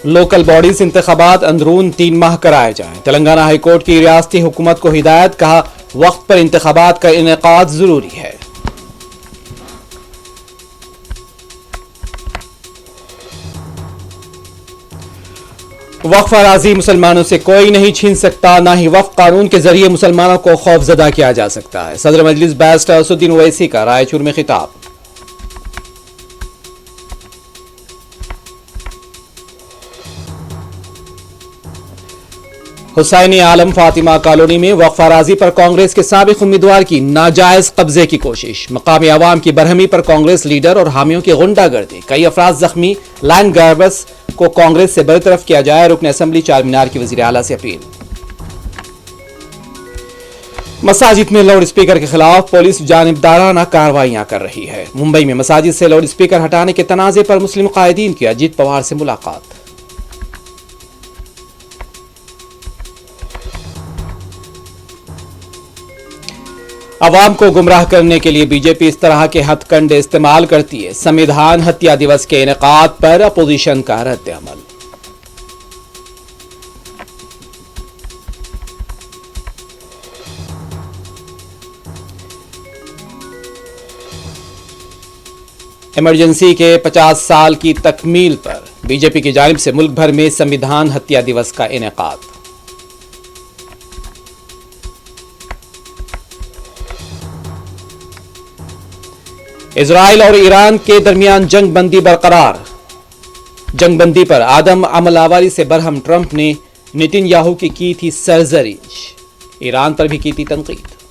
Local bodies انتخابات اندرون 3 ماہ کرائے جائیں۔ تلنگانہ ہائی کورٹ کی ریاستی حکومت کو ہدایت، کہا وقت پر انتخابات کا انعقاد ضروری ہے۔ وقف اراضی مسلمانوں سے کوئی نہیں چھین سکتا، نہ ہی وقف قانون کے ذریعے مسلمانوں کو خوف زدہ کیا جا سکتا ہے۔ صدر مجلس بیرسٹر اسد الدین اویسی کا رائے چور میں خطاب۔ حسین عالم فاطمہ کالونی میں وقف اراضی پر کانگریس کے سابق امیدوار کی ناجائز قبضے کی کوشش، مقامی عوام کی برہمی پر کانگریس لیڈر اور حامیوں کی غنڈہ گردی، کئی افراد زخمی، لینڈ گرابرز کو کانگریس سے برطرف کیا جائے، رکن اسمبلی چار مینار کی وزیر اعلیٰ سے اپیل۔ مساجد میں لاؤڈ اسپیکر کے خلاف پولیس جانبدارانہ کارروائیاں کر رہی ہے۔ ممبئی میں مساجد سے لاؤڈ اسپیکر ہٹانے کے تنازع پر مسلم قائدین کی اجیت پوار سے ملاقات۔ عوام کو گمراہ کرنے کے لیے بی جے پی اس طرح کے ہتھ کنڈے استعمال کرتی ہے، سمویدھان ہتیا دیوس کے انعقاد پر اپوزیشن کا رد عمل۔ ایمرجنسی کے 50 سال کی تکمیل پر بی جے پی کی جانب سے ملک بھر میں سمویدھان ہتیا دیوس کا انعقاد۔ اسرائیل اور ایران کے درمیان جنگ بندی برقرار، جنگ بندی پر عدم عمل آوری سے برہم ٹرمپ نے نتن یاہو کی تھی سرزنش، ایران پر بھی کی تھی تنقید۔